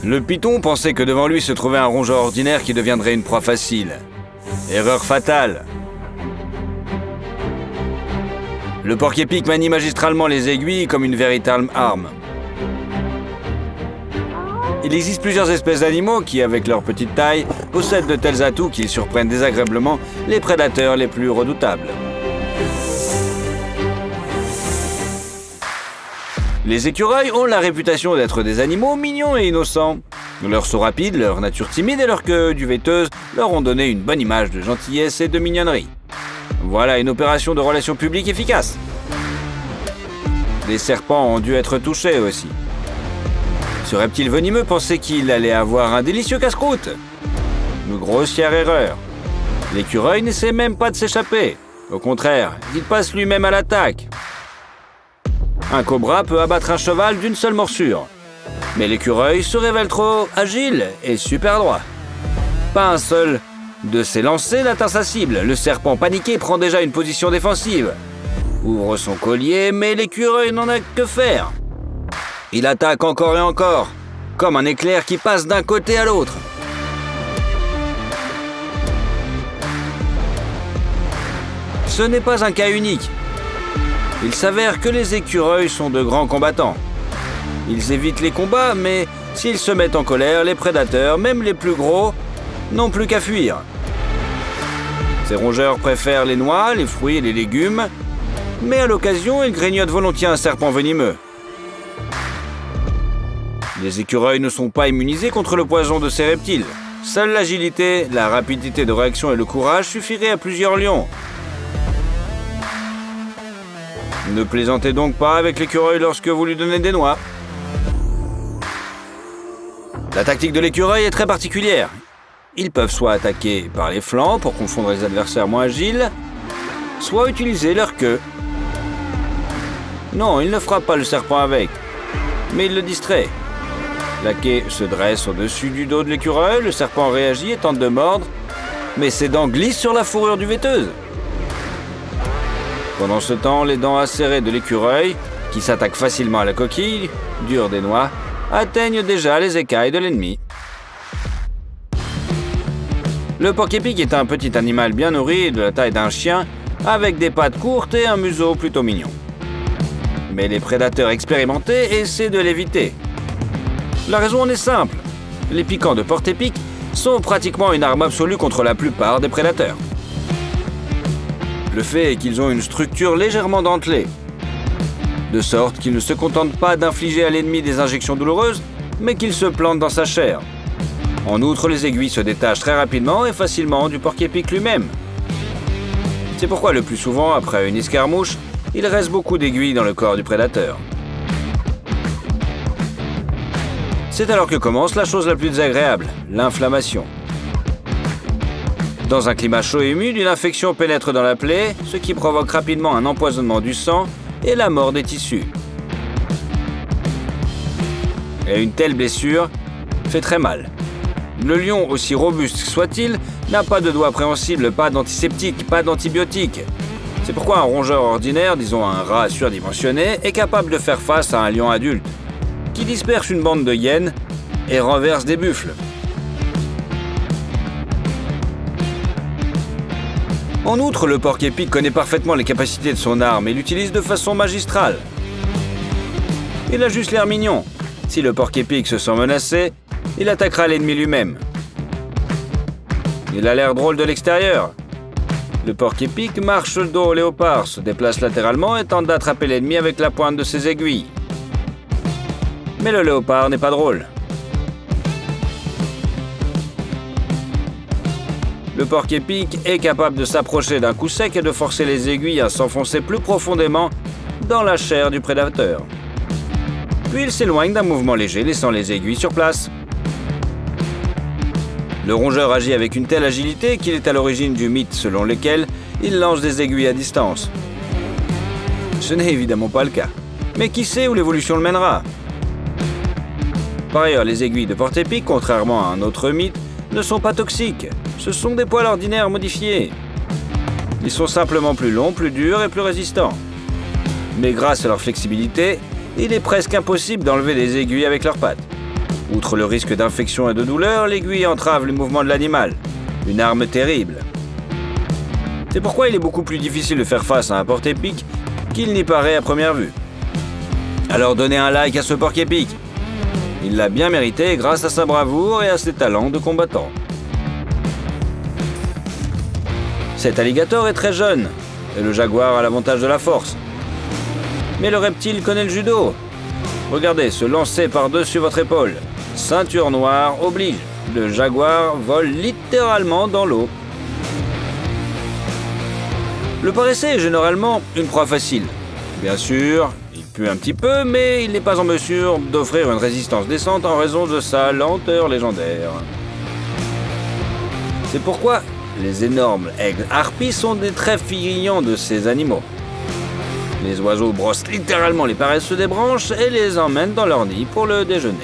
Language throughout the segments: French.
Le python pensait que devant lui se trouvait un rongeur ordinaire qui deviendrait une proie facile. Erreur fatale. Le porc-épic manie magistralement les aiguilles comme une véritable arme. Il existe plusieurs espèces d'animaux qui, avec leur petite taille, possèdent de tels atouts qu'ils surprennent désagréablement les prédateurs les plus redoutables. Les écureuils ont la réputation d'être des animaux mignons et innocents. Leur saut rapide, leur nature timide et leur queue duvetteuse leur ont donné une bonne image de gentillesse et de mignonnerie. Voilà une opération de relations publiques efficace. Les serpents ont dû être touchés aussi. Ce reptile venimeux pensait qu'il allait avoir un délicieux casse-croûte. Une grossière erreur. L'écureuil n'essaie même pas de s'échapper. Au contraire, il passe lui-même à l'attaque. Un cobra peut abattre un cheval d'une seule morsure. Mais l'écureuil se révèle trop agile et super droit. Pas un seul de ses lancers n'atteint sa cible. Le serpent paniqué prend déjà une position défensive. Ouvre son collier, mais l'écureuil n'en a que faire. Il attaque encore et encore, comme un éclair qui passe d'un côté à l'autre. Ce n'est pas un cas unique. Il s'avère que les écureuils sont de grands combattants. Ils évitent les combats, mais s'ils se mettent en colère, les prédateurs, même les plus gros, n'ont plus qu'à fuir. Ces rongeurs préfèrent les noix, les fruits et les légumes, mais à l'occasion, ils grignotent volontiers un serpent venimeux. Les écureuils ne sont pas immunisés contre le poison de ces reptiles. Seule l'agilité, la rapidité de réaction et le courage suffiraient à plusieurs lions. Ne plaisantez donc pas avec l'écureuil lorsque vous lui donnez des noix. La tactique de l'écureuil est très particulière. Ils peuvent soit attaquer par les flancs pour confondre les adversaires moins agiles, soit utiliser leur queue. Non, il ne frappe pas le serpent avec, mais il le distrait. La queue se dresse au-dessus du dos de l'écureuil, le serpent réagit et tente de mordre, mais ses dents glissent sur la fourrure duvetteuse. Pendant ce temps, les dents acérées de l'écureuil, qui s'attaquent facilement à la coquille dure des noix, atteignent déjà les écailles de l'ennemi. Le porc-épic est un petit animal bien nourri de la taille d'un chien, avec des pattes courtes et un museau plutôt mignon. Mais les prédateurs expérimentés essaient de l'éviter. La raison en est simple. Les piquants de porc-épic sont pratiquement une arme absolue contre la plupart des prédateurs. Le fait est qu'ils ont une structure légèrement dentelée, de sorte qu'ils ne se contentent pas d'infliger à l'ennemi des injections douloureuses, mais qu'ils se plantent dans sa chair. En outre, les aiguilles se détachent très rapidement et facilement du porc-épic lui-même. C'est pourquoi le plus souvent, après une escarmouche, il reste beaucoup d'aiguilles dans le corps du prédateur. C'est alors que commence la chose la plus désagréable, l'inflammation. Dans un climat chaud et humide, une infection pénètre dans la plaie, ce qui provoque rapidement un empoisonnement du sang et la mort des tissus. Et une telle blessure fait très mal. Le lion, aussi robuste soit-il, n'a pas de doigt préhensible, pas d'antiseptique, pas d'antibiotiques. C'est pourquoi un rongeur ordinaire, disons un rat surdimensionné, est capable de faire face à un lion adulte, qui disperse une bande de hyènes et renverse des buffles. En outre, le porc-épic connaît parfaitement les capacités de son arme et l'utilise de façon magistrale. Il a juste l'air mignon. Si le porc-épic se sent menacé, il attaquera l'ennemi lui-même. Il a l'air drôle de l'extérieur. Le porc-épic marche le dos au léopard, se déplace latéralement et tente d'attraper l'ennemi avec la pointe de ses aiguilles. Mais le léopard n'est pas drôle. Le porc-épic est capable de s'approcher d'un coup sec et de forcer les aiguilles à s'enfoncer plus profondément dans la chair du prédateur. Puis il s'éloigne d'un mouvement léger, laissant les aiguilles sur place. Le rongeur agit avec une telle agilité qu'il est à l'origine du mythe selon lequel il lance des aiguilles à distance. Ce n'est évidemment pas le cas. Mais qui sait où l'évolution le mènera? Par ailleurs, les aiguilles de porc-épic, contrairement à un autre mythe, ne sont pas toxiques. Ce sont des poils ordinaires modifiés. Ils sont simplement plus longs, plus durs et plus résistants. Mais grâce à leur flexibilité, il est presque impossible d'enlever des aiguilles avec leurs pattes. Outre le risque d'infection et de douleur, l'aiguille entrave le mouvement de l'animal. Une arme terrible. C'est pourquoi il est beaucoup plus difficile de faire face à un porc-épic qu'il n'y paraît à première vue. Alors donnez un like à ce porc-épic. Il l'a bien mérité grâce à sa bravoure et à ses talents de combattant. Cet alligator est très jeune, et le jaguar a l'avantage de la force. Mais le reptile connaît le judo. Regardez, se lancer par-dessus votre épaule. Ceinture noire oblige. Le jaguar vole littéralement dans l'eau. Le paresseux est généralement une proie facile. Bien sûr, il pue un petit peu, mais il n'est pas en mesure d'offrir une résistance décente en raison de sa lenteur légendaire. C'est pourquoi les énormes aigles harpies sont des traits friands de ces animaux. Les oiseaux brossent littéralement les paresseux des branches et les emmènent dans leur nid pour le déjeuner.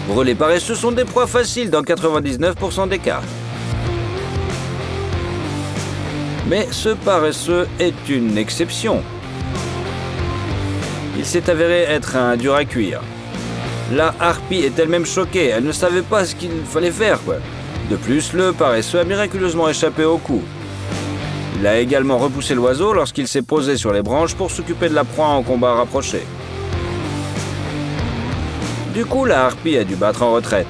Pour eux, les paresseux sont des proies faciles dans 99% des cas. Mais ce paresseux est une exception. Il s'est avéré être un dur à cuire. La harpie est elle-même choquée, elle ne savait pas ce qu'il fallait faire, quoi. De plus, le paresseux a miraculeusement échappé au coup. Il a également repoussé l'oiseau lorsqu'il s'est posé sur les branches pour s'occuper de la proie en combat rapproché. Du coup, la harpie a dû battre en retraite.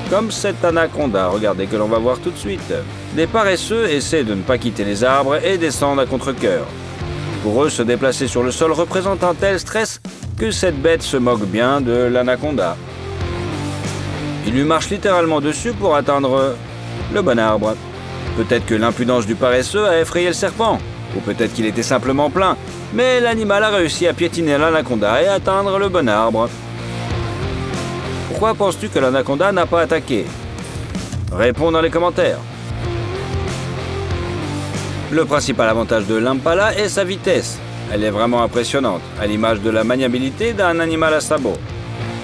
Comme cet anaconda, regardez, que l'on va voir tout de suite. Les paresseux essaient de ne pas quitter les arbres et descendent à contre-cœur. Pour eux, se déplacer sur le sol représente un tel stress que cette bête se moque bien de l'anaconda. Il lui marche littéralement dessus pour atteindre le bon arbre. Peut-être que l'impudence du paresseux a effrayé le serpent, ou peut-être qu'il était simplement plein, mais l'animal a réussi à piétiner l'anaconda et atteindre le bon arbre. Pourquoi penses-tu que l'anaconda n'a pas attaqué? Réponds dans les commentaires. Le principal avantage de l'impala est sa vitesse. Elle est vraiment impressionnante, à l'image de la maniabilité d'un animal à sabots.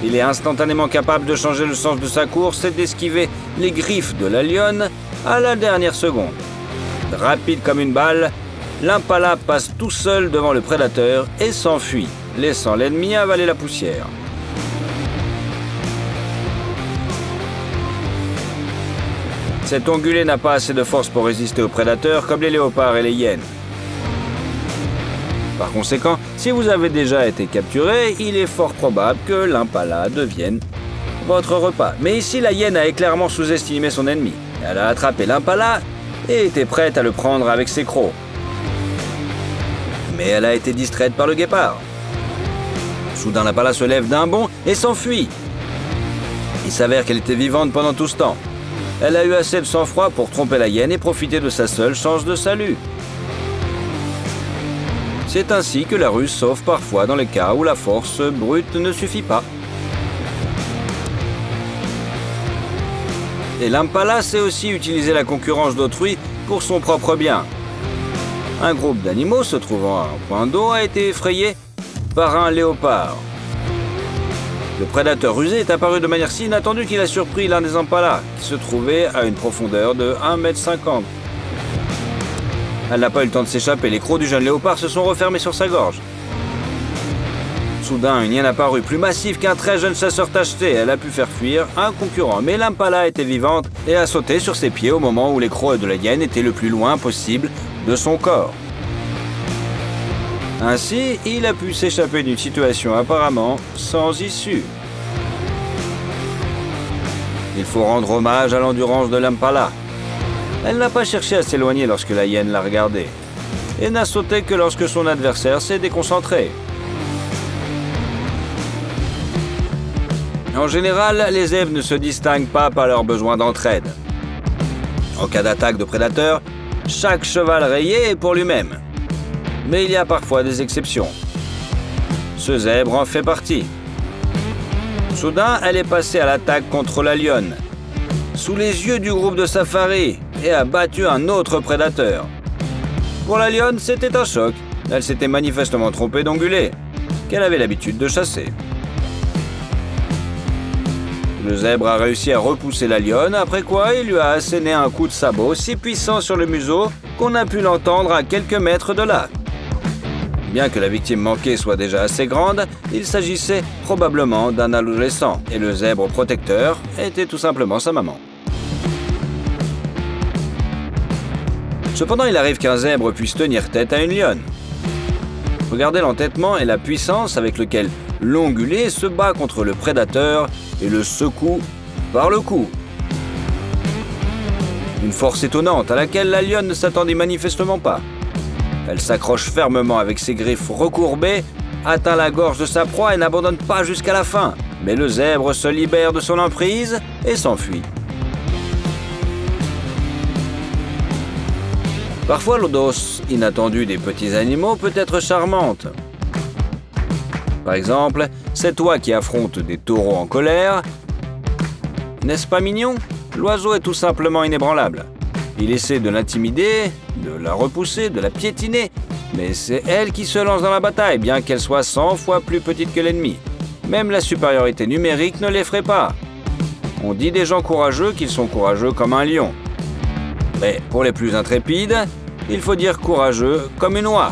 Il est instantanément capable de changer le sens de sa course et d'esquiver les griffes de la lionne à la dernière seconde. Rapide comme une balle, l'impala passe tout seul devant le prédateur et s'enfuit, laissant l'ennemi avaler la poussière. Cet ongulé n'a pas assez de force pour résister aux prédateurs comme les léopards et les hyènes. Par conséquent, si vous avez déjà été capturé, il est fort probable que l'impala devienne votre repas. Mais ici, la hyène a clairement sous-estimé son ennemi. Elle a attrapé l'impala et était prête à le prendre avec ses crocs. Mais elle a été distraite par le guépard. Soudain, l'impala se lève d'un bond et s'enfuit. Il s'avère qu'elle était vivante pendant tout ce temps. Elle a eu assez de sang-froid pour tromper la hyène et profiter de sa seule chance de salut. C'est ainsi que la ruse sauve parfois dans les cas où la force brute ne suffit pas. Et l'impala sait aussi utiliser la concurrence d'autrui pour son propre bien. Un groupe d'animaux se trouvant à un point d'eau a été effrayé par un léopard. Le prédateur rusé est apparu de manière si inattendue qu'il a surpris l'un des impalas, qui se trouvait à une profondeur de 1,50 m. Elle n'a pas eu le temps de s'échapper, les crocs du jeune léopard se sont refermés sur sa gorge. Soudain, une hyène apparut plus massive qu'un très jeune chasseur tacheté. Elle a pu faire fuir un concurrent, mais l'impala était vivante et a sauté sur ses pieds au moment où les crocs de la hyène étaient le plus loin possible de son corps. Ainsi, il a pu s'échapper d'une situation apparemment sans issue. Il faut rendre hommage à l'endurance de l'impala. Elle n'a pas cherché à s'éloigner lorsque la hyène l'a regardée, et n'a sauté que lorsque son adversaire s'est déconcentré. En général, les zèbres ne se distinguent pas par leur besoin d'entraide. En cas d'attaque de prédateurs, chaque cheval rayé est pour lui-même. Mais il y a parfois des exceptions. Ce zèbre en fait partie. Soudain, elle est passée à l'attaque contre la lionne, sous les yeux du groupe de safari, et a battu un autre prédateur. Pour la lionne, c'était un choc. Elle s'était manifestement trompée d'ongulé, qu'elle avait l'habitude de chasser. Le zèbre a réussi à repousser la lionne, après quoi il lui a asséné un coup de sabot si puissant sur le museau qu'on a pu l'entendre à quelques mètres de là. Bien que la victime manquée soit déjà assez grande, il s'agissait probablement d'un adolescent, et le zèbre protecteur était tout simplement sa maman. Cependant, il arrive qu'un zèbre puisse tenir tête à une lionne. Regardez l'entêtement et la puissance avec lequel l'ongulé se bat contre le prédateur et le secoue par le cou. Une force étonnante à laquelle la lionne ne s'attendait manifestement pas. Elle s'accroche fermement avec ses griffes recourbées, atteint la gorge de sa proie et n'abandonne pas jusqu'à la fin. Mais le zèbre se libère de son emprise et s'enfuit. Parfois, l'audace inattendue des petits animaux peut être charmante. Par exemple, cet oie qui affronte des taureaux en colère. N'est-ce pas mignon? L'oiseau est tout simplement inébranlable. Il essaie de l'intimider, de la repousser, de la piétiner, mais c'est elle qui se lance dans la bataille, bien qu'elle soit 100 fois plus petite que l'ennemi. Même la supériorité numérique ne l'effraie pas. On dit des gens courageux qu'ils sont courageux comme un lion. Mais pour les plus intrépides, il faut dire courageux comme une oie.